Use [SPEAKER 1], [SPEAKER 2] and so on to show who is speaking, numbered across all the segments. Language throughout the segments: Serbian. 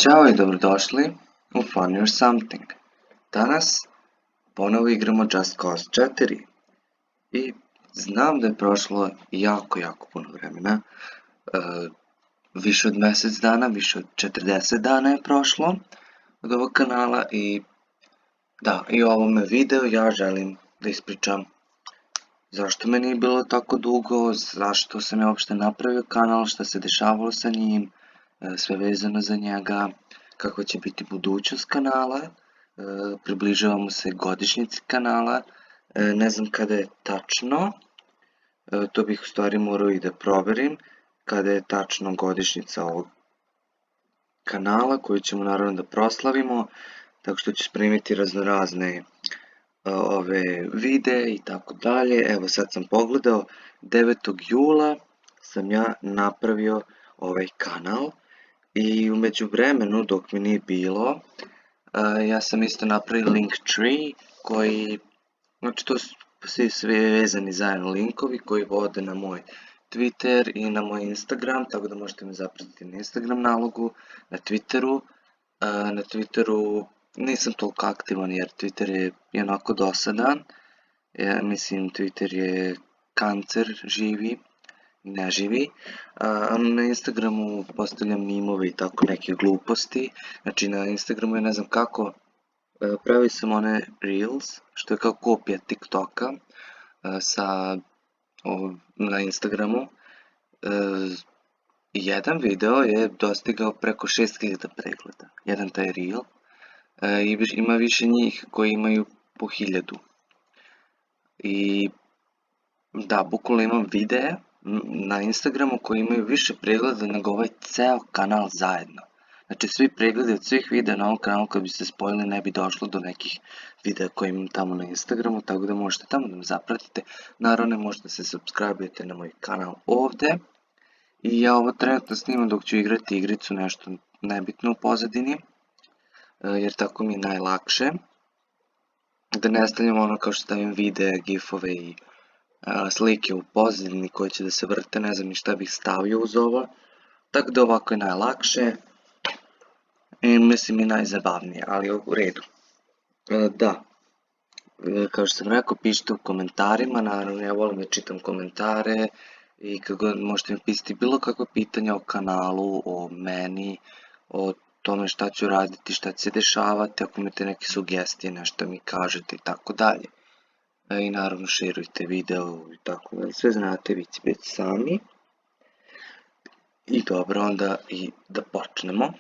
[SPEAKER 1] Ćao i dobrodošli u Fun or Something. Danas ponovo igramo Just Cause 4 i znam da je prošlo jako puno vremena. Više od mjesec dana, više od 40 dana je prošlo od ovog kanala i i u ovome videu ja želim da ispričam zašto me nije bilo tako dugo, zašto sam ja uopšte napravio kanal, šta se dešavalo sa njim, sve vezano za njega, kako će biti budućnost kanala, približavamo se godišnjici kanala, ne znam kada je tačno, to bih u stvari morao i da proverim, kada je tačno godišnjica ovog kanala koju ćemo naravno da proslavimo, tako što ću spremiti raznorazne ove videe i tako dalje. Evo sad sam pogledao, 9. jula sam ja napravio ovaj kanal i u međuvremenu dok mi nije bilo, ja sam isto napravio Linktree koji, znači to su svi vezani zajedno linkovi koji vode na moj Twitter i na moj Instagram, tako da možete me zapratiti na Instagram nalogu, na Twitteru. Na Twitteru nisam toliko aktivan jer Twitter je onako dosadan. Mislim, Twitter je kancer živi i neživi. Na Instagramu postavljam mimove i tako neke gluposti. Znači na Instagramu je ne znam kako, pravio sam one Reels, što je kao kopija TikToka na Instagramu. Jedan video je dostigao preko 6000 pregleda, jedan taj Reel. Ima više njih koji imaju po 1000. I da, bukvalno imam videe na Instagramu koji imaju više pregleda nego ovaj ceo kanal zajedno. Znači svi pregledi od svih videa na ovom kanalu kad bi se spojili ne bi došlo do nekih videa koje imam tamo na Instagramu, tako da možete tamo da me zapratite. Naravno možete da se subscribe-ujete na moj kanal ovde. I ja ovo trenutno snimam dok ću igrati igricu nešto nebitno u pozadini, jer tako mi je najlakše. Da ne stavljam ono kao što stavim videe, gifove i slike u pozadini koje će da se vrte, ne znam ni šta bih stavio uz ovo. Tako da ovako je najlakše i mislim i najzabavnije, ali u redu. Da, kao što sam rekao, pišite u komentarima, naravno ja volim da čitam komentare i kad god možete mi pisati bilo kakve pitanja o kanalu, o meni, o tome šta ću raditi, šta će se dešavati, ako imate neke sugestije, nešto mi kažete i tako dalje. I naravno šerujte video i tako dalje, sve znate već sami. I dobro, onda i da počnemo.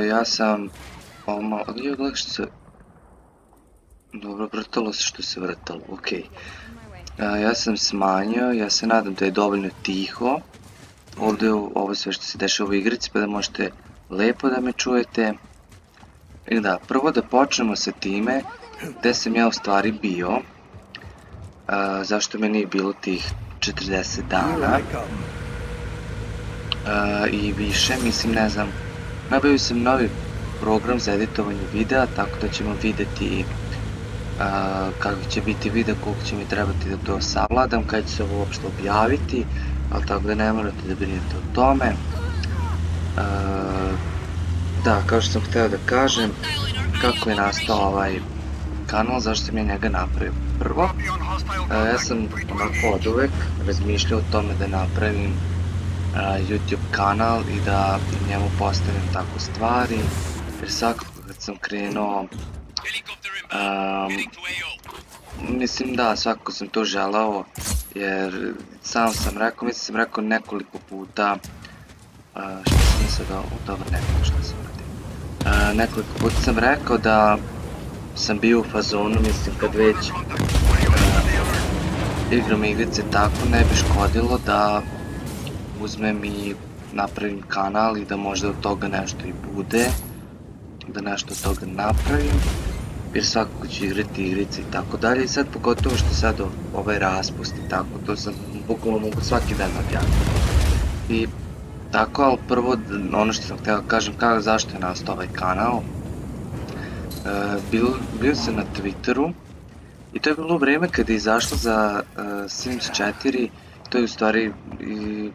[SPEAKER 1] Ja sam gledaj što se... Dobro, vrtalo se što se vrtalo, okej. Ja sam smanjio, ja se nadam da je dovoljno tiho. Ovdje ovo sve što se dešava u igrici, pa da možete lepo da me čujete. I da, prvo da počnemo sa time gde sam ja u stvari bio. Zašto me nije bilo tih 40 dana. I više, mislim, ne znam. Nabavio sam novi program za editovanje videa, tako da ćemo vidjeti kako će biti video, koliko će mi trebati da to savladam, kada će se ovo uopšte objaviti, ali tako da ne morate da brinete o tome. Da, kao što sam htio da kažem, kako je nastao ovaj kanal, zašto sam ja njega napravio. Prvo, ja sam onako od uvek razmišljao o tome da napravim YouTube kanal i da njemu postavim tako stvari, jer svakako kad sam krenuo, mislim da, svakako sam to želao, jer sam sam rekao nekoliko puta, što sam mislio dobro, što sam radio. Nekoliko puta sam rekao da sam bio u fazonu, mislim kad već igram igrice tako, ne bi škodilo da uzmem i napravim kanal i da možda od toga nešto i bude, da nešto od toga napravim, jer svakako ću igrati igrice i tako dalje. I sad pogotovo što sad ovaj raspust i tako, to sam bukvalno mogu svaki dan objaviti. I tako, ali prvo ono što sam htio da kažem, zašto je nastao ovaj kanal. Bio sam na Twitteru i to je bilo vreme kada je izašlo za Sims 4, to je u stvari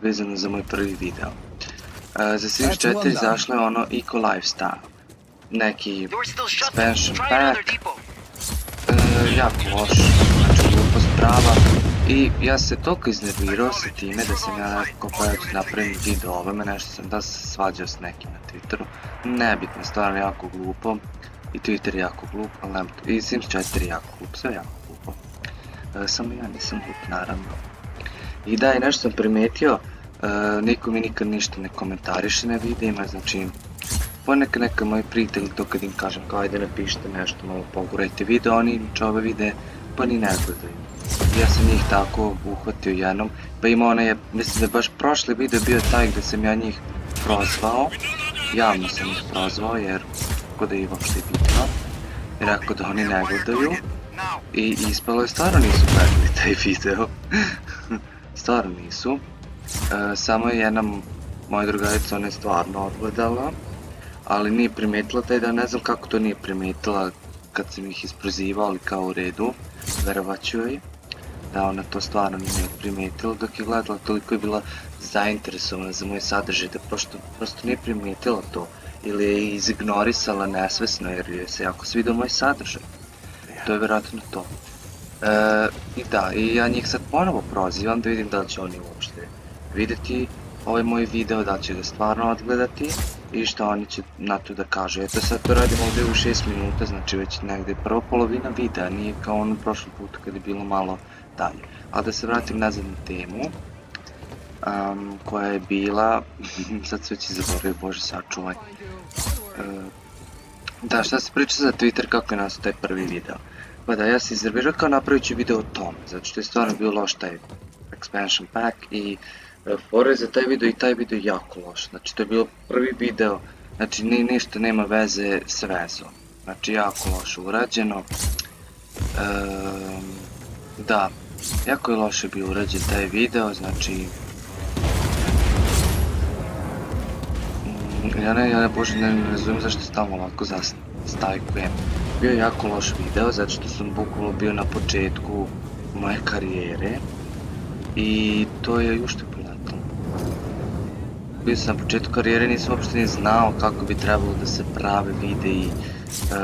[SPEAKER 1] vezano za moj prvi video. Za Sims 4 izašlo je ono Eco Lifestyle, neki expansion pack, jako loš, znači glupost prava. I ja se toliko iznervirao sa time da sam ja rekao pa ja ću napravim video o ovome, nešto sam da se svađao s nekim na Twitteru. Nebitno, stvarno jako glupo. I Twitter jako glup, ali nema to. I Sims 4 jako glup, sve jako glupo. Samo ja nisam glup, naravno. I da, i nešto sam primetio, niko mi nikad ništa ne komentariše na videima, znači ponekad neka moji prijatelji to kad im kažem kao ajde napišite nešto, malo pogurajte video, oni inače ove videe pa ni ne gledaju. Ja sam njih tako uhvatio jednom, pa ima onaj, mislim da je baš prošli video bio taj gdje sam ja njih prozvao, javno sam ih prozvao jer kod da je uopšte bitno, i rekao da oni ne gledaju i ispalo je stvarno nisu gledali taj video, stvarno nisu, samo je jedna moja drugarica, ona je stvarno odgledala, ali nije primetila taj dan, ne znam kako to nije primetila kad sam ih isprozivao, ali kao u redu, verovaću joj da ona to stvarno nije primetila dok je gledala, toliko je bila zainteresovana za moj sadržaj da prosto nije primetila to ili je izignorisala nesvesno jer joj se jako svidio moj sadržaj. To je vjerojatno to. I da, i ja njih sad ponovo prozivam da vidim da li će oni uopšte vidjeti ovaj moj video, da li će ga stvarno odgledati i šta oni će na to da kažu. Eto sad to radim ovdje u 6 minuta, znači već negdje prva polovina videa, nije kao ono prošlom putu kad je bilo malo dalje. Ali da se vratim nazad na temu koja je bila, sad se već zaboravio, bože sačuvaj. Da, šta se priča za Twitter kako je nastao taj prvi video. Pa da, ja se iznervirao kao napravit ću video o tome, zato što je stvarno bio loš taj expansion pack i fore za taj video i taj video je jako loš. Znači to je bio prvi video, znači ništa nema veze s vezom. Znači jako loše urađeno. Da, jako je loše bio urađen taj video, znači ja ne razumijem zašto stalno ovako zastajkujem. Bio je jako loš video, zato što sam bukvalno bio na početku moje karijere i to je ušte poletalo. Bio sam na početku karijere, nisam uopšte ni znao kako bi trebalo da se prave videi,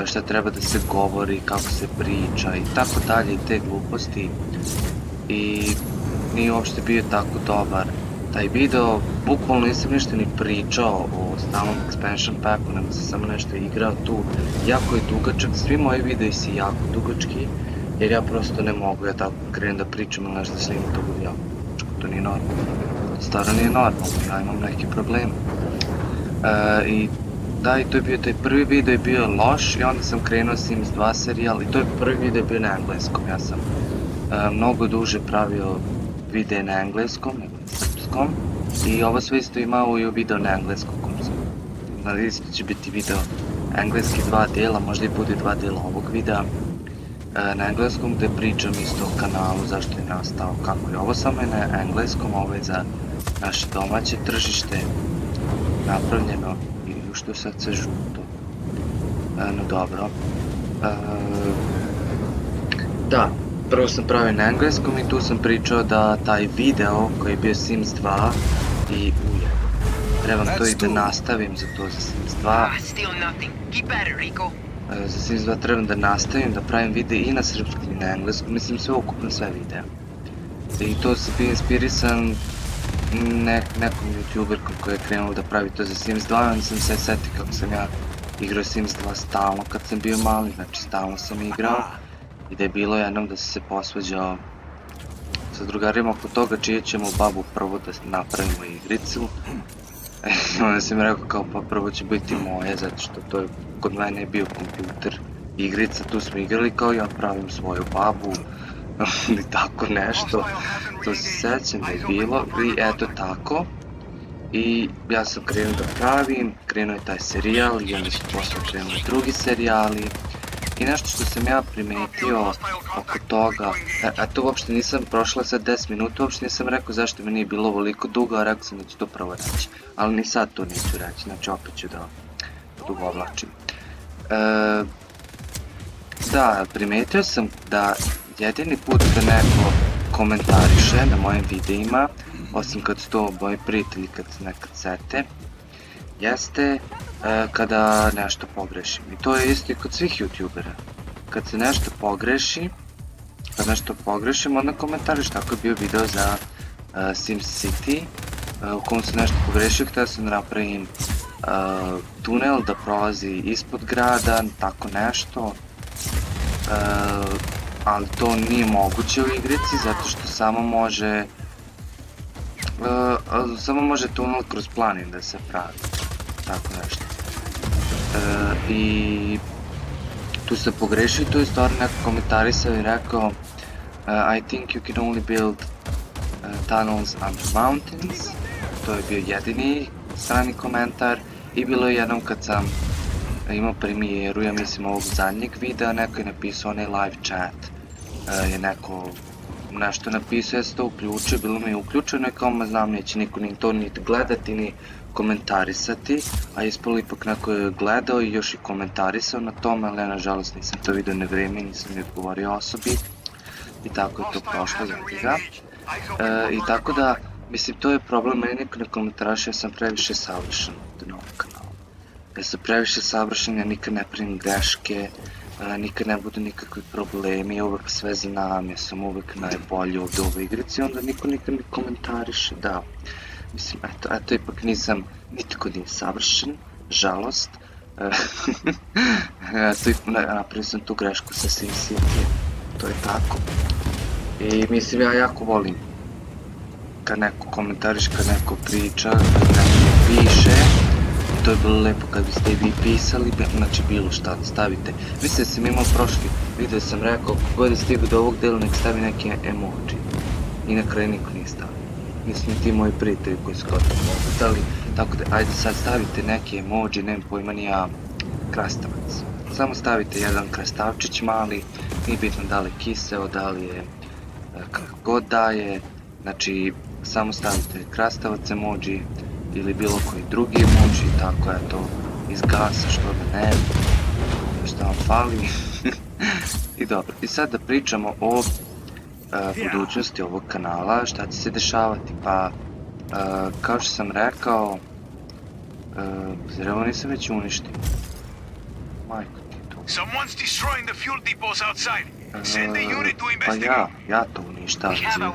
[SPEAKER 1] šta treba da se govori, kako se priča i tako dalje i te gluposti. I nije uopšte bio tako dobar taj video, bukvalno nisam ništa ni pričao o stalnom expansion packu, nego sam samo nešto igrao tu. Jako je dugačak, svi moji videi su jako dugački, jer ja prosto ne mogu, ja tako krenem da pričam ili nešto snimam, to bude jako dugačko, to nije normalno. Stvarno nije normalno, ja imam neki problem. I da, i to je bio taj prvi video je bio loš i onda sam krenuo Sims 2 serijal i to je prvi video bio na engleskom, ja sam mnogo duže pravio videe na engleskom nego na srpskom i ovo sve isto imao i video na engleskom kursu. Znači isto će biti video engleski 2 dela, možda i bude 2 dela ovog videa na engleskom gdje pričam isto o kanalu, zašto je nastao, kako je ovo samo je na engleskom, ovo je za naše domaće tržište napravljeno i što sad se žuto. No dobro. Da, prvo sam pravio na engleskom i tu sam pričao da taj video koji je bio Sims 2 i uje. Trebam to i da nastavim za to za Sims 2. Za Sims 2 trebam da nastavim da pravim video i na srpskom i na engleskom, mislim sve ukupno sve videa. I to sam bio inspirisan nekom youtuberkom koji je krenuo da pravi to za Sims 2 i onda sam se setio kako sam ja igrao Sims 2 stalno kad sam bio mali, znači stalno sam igrao. I da je bilo jednom da sam se posvađao sa drugarima oko toga čije ćemo babu prvo da napravimo igricu. Onda sam rekao kao pa prvo će biti moje, zato što to je kod mene je bio kompjuter igrica, tu smo igrali kao ja pravim svoju babu ili tako nešto. To se sećam da je bilo i eto tako. I ja sam krenuo da pravim, krenuo je taj serijal i onda su posle krenuli drugi serijali. I nešto što sam ja primetio oko toga, to uopšte nisam prošla sad 10 minuta, uopšte nisam rekao zašto mi nije bilo ovoliko dugo, a rekao sam da ću to prvo reći. Ali ni sad to neću reći, znači opet ću da dugo ovlačim. Da, primetio sam da jedini put da neko komentariše na mojim videima, osim kad su to moji prijatelji kad se nekad sete, jeste kada nešto pogrešim. I to je isto i kod svih youtubera. Kad se nešto pogreši, onda komentariš. Tako je bio video za SimCity u kom se nešto pogrešio, htio sam da napravim tunel da prolazi ispod grada, tako nešto, ali to nije moguće u igrici zato što samo može tunel kroz planin da se pravi, tako nešto. I tu sam pogrešio, tu je stvarno neko komentarisao i rekao I think you can only build tunnels under mountains. To je bio jedini strani komentar i bilo je jednom kad sam imao premijeru, ja mislim ovog zadnjeg videa, neko je napisao onaj live chat, je neko nešto napisao, ja sam to uključio, bilo mi je uključeno i kao znam neće niko ni to niti gledati ni komentarisati, a ispalo ipak neko je gledao i još i komentarisao na tome, ali ja nažalost nisam to vidio na vrijeme, nisam mi odgovorio osobi i tako je to prošlo za njega. I tako da, mislim, to je problem, meni niko ne komentaraše, ja sam previše savršen na ovom kanalu. Ja sam previše savršen, ja nikad ne pravim greške, nikad ne budu nikakvi problemi, ja uvek sve znam, ja sam uvek najbolji ovdje u ovoj igrici, onda niko nikad ne komentariše, da. Mislim, eto, ipak nisam, nitko nije savršen, žalost. Napravio sam tu grešku sa SimCity, to je tako. I mislim, ja jako volim kad neko komentariš, kad neko priča, kad neko piše. To je bilo lepo kad biste i vi pisali, znači bilo šta da stavite. Mislim da sam imao prošli video, sam rekao kogod je stigu do ovog dela nek stavi neki emoji. I na kraju niko nije stavio. Mislim ti moji prijatelji koji su kao stali, tako da ajde sad stavite neki emoji, nemam pojma ni ja, krastavac. Samo stavite jedan krastavčić mali, nije bitno da li je kiseo, da li je kako god da je, znači samo stavite krastavac emoji ili bilo koji drugi emoji, tako eto, iz gasa što da ne, što vam fali. I dobro, i sad da pričamo o budućnosti ovog kanala, šta će se dešavati, pa kao što sam rekao, zar ovo nisam već uništio? Majko ti to. Pa ja to uništavam za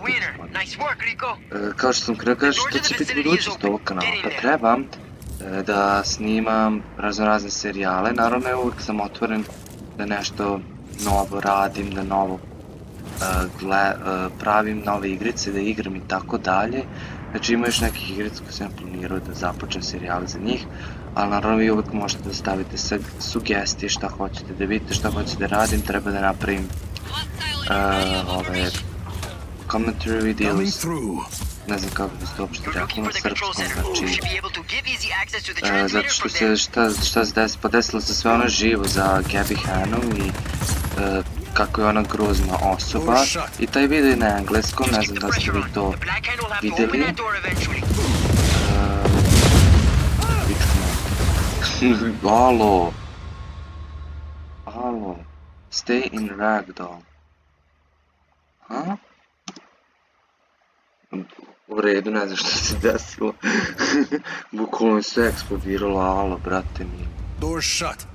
[SPEAKER 1] kao što sam krenuo kažem što će biti budućnost ovog kanala, pa trebam da snimam razne serijale, naravno ja uvijek sam otvoren da nešto novo radim, da novo pravim nove igrice, da igram i tako dalje. Znači ima još nekih igrica koje sam planirao da započnem serijale za njih, ali naravno vi uvijek možete da stavite sugestije šta hoćete da vidite, šta hoćete da radim, treba da napravim ove commentary videos, ne znam kako bi se to uopšte rekao na srpskom, znači zato što se šta se podesilo se sve ono živo za Gabby Hannu i kako je ona grozna osoba i taj video je na engleskom, ne znam da ste vi to vidjeli. Alo, stay in ragdoll. Ha? U redu, ne znam što se desilo. Bukvalno je sve eksplodiralo, alo, brate mi.
[SPEAKER 2] Door's shut.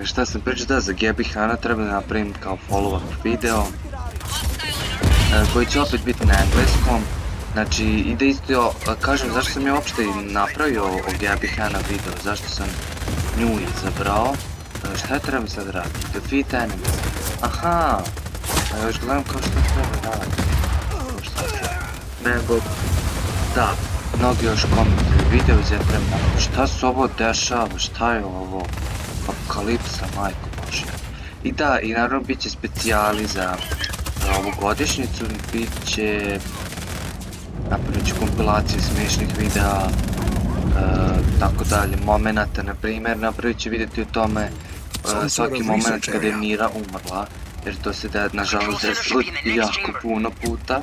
[SPEAKER 1] Šta sam pričao, da, za Gabby Hanna treba da napravim kao follow-up video koji će opet biti na engleskom. Znači, ide isto, kažem zašto sam ja uopšte napravio o Gabby Hanna video, zašto sam nju izabrao. Šta treba sad raditi? Defeat enemies. Aha, ja još gledam kao što treba raditi. Nego, da, mnogi još komentuju video izjetrema, šta se ovo dešava, šta je ovo, apokalipsa, majko bože. I da, i naravno bit će specijali za ovu godišnjicu, bit će, napravit ću kompilaciju smiješnih videa, tako dalje, momenata, na primjer, napravit ću vidjeti o tome svaki moment kada je Mira umrla, jer to se da, nažalost, desilo jako puno puta.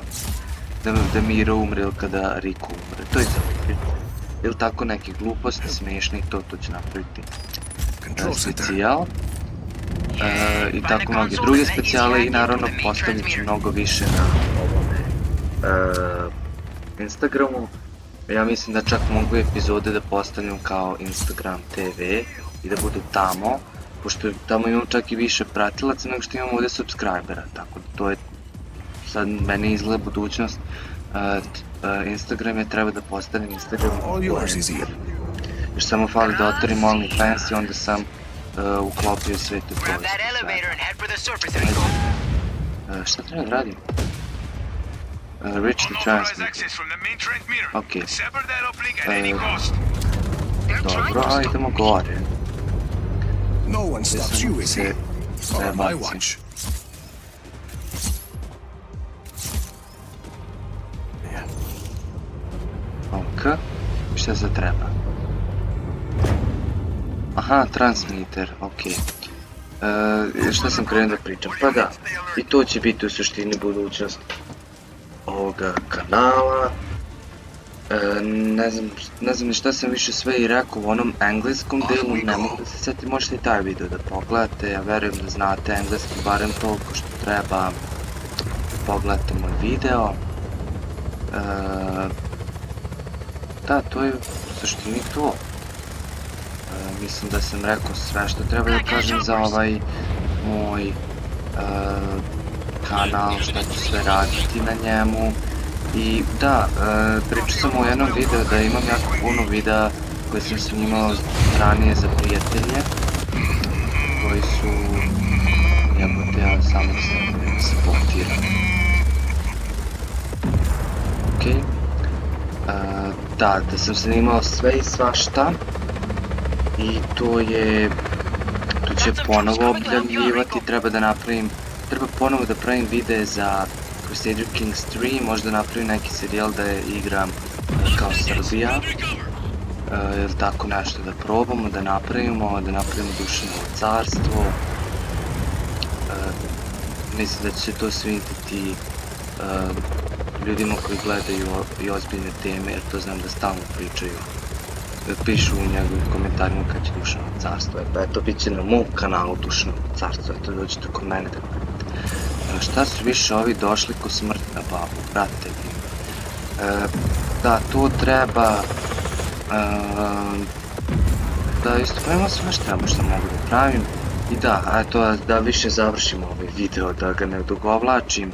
[SPEAKER 1] Da Mira umre ili kada Riku umre, to je za ili tako neke gluposti, smiješne i to će napraviti specijal. I tako mnoge druge specijale i naravno postavit ću mnogo više na ovome Instagramu. Ja mislim da čak mogu epizode da postavljam kao Instagram TV i da budu tamo, pošto tamo imam čak i više pratilaca nego što imam ovdje subscribera, tako da to je sad meni izgleda budućnost. Instagram je treba da postavim Instagram jer samo fali da otvorim OnlyFans i onda sam uklopio sve te poste. Šta treba da radim? Reach the transmitter. Ok. Dobro, a idemo gore. Gdje sam se prebacim. Ok. Šta se treba? Aha, transmitter, ok. Šta sam krenuo da pričam? Pa da, i to će biti u suštini budućnost ovoga kanala. Ne znam ni šta sam više sve i rekao u onom engleskom delu, ne mogu da se sjetim, možete i taj video da pogledate, ja verujem da znate engleski barem toliko što treba pogledate moj video. Da, to je u suštini to. Mislim da sam rekao sve što treba da kažem za ovaj moj kanal, šta ću sve raditi na njemu. I da, pričao sam u jednom videu da imam jako puno videa koje sam snimao ranije za prijatelje koji su jebote, ja samo se potiram. Ok. Da sam snimao sve i svašta i to će ponovo objavljivati, treba ponovo da pravim videe za Crusader Kings 3, možda napravim neki serijal da je igram kao Srbija, ili tako nešto da probamo, da napravimo Dušanovo carstvo. Mislim da će se to svidjeti ljudima koji gledaju i ozbiljne teme, jer to znam da stalno pričaju, pišu u njegovim komentarima kad će Dušanovo carstvo, eto bit će na mom kanalu Dušanovo carstvo, eto dođete kod mene da gledate. Šta su više ovi došli ko smrt na babu, brate mi. Da, to treba da isto pravimo sve što mogu da pravim. I da, eto da više završim ovaj video, da ga ne odugovlačim.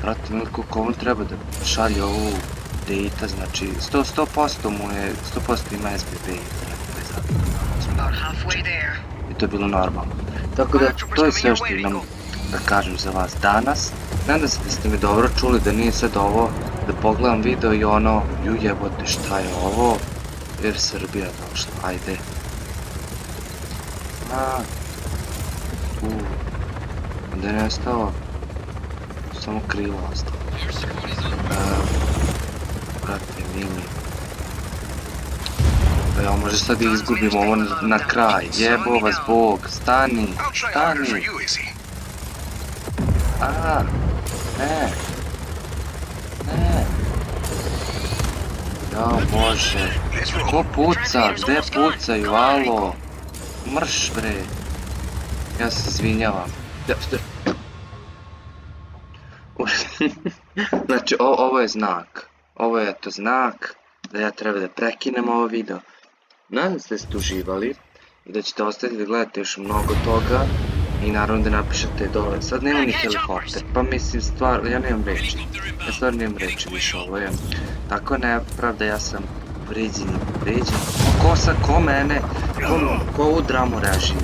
[SPEAKER 1] Brate mi, koliko ovom treba da šalje ovu data, znači 100% ima SBB i to je bilo normalno. Tako da, to je sve što imam da kažem za vas danas. Nadam se da ste me dobro čuli, da nije sad ovo da pogledam video i ono, ju jebote šta je ovo, jer Srbija došla, ajde. Onda je nestao, samo krivo ostalo. Brate mili. Ja možda sad izgubim ovo na kraj, jebo vas Bog, stani. Ne. Jao Bože, ko puca, gde pucaju, alo, mrš bre, ja se izvinjavam. Znači ovo je znak, ovo je eto znak da ja treba da prekinem ovo video. Nadam se da ste uživali i da ćete ostati da gledate još mnogo toga. I naravno da napišete dole, sad nema ni helikopter, pa mislim stvarno, ja nemam reći, više ovo je, tako nepravda, ja sam vređen, ko mene, ko ovu dramu režira,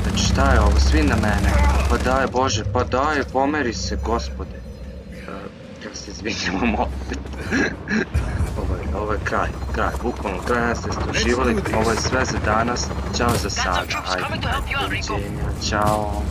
[SPEAKER 1] znači šta je ovo, svi na mene, pa daj Bože, pa daj, pomeri se gospode, ja se izvinjavam opet, ovo je kraj, bukvalno kraj, nadam se da ste uživali, ovo je sve za danas, ćao za sada, ajde, doviđenja, ćao.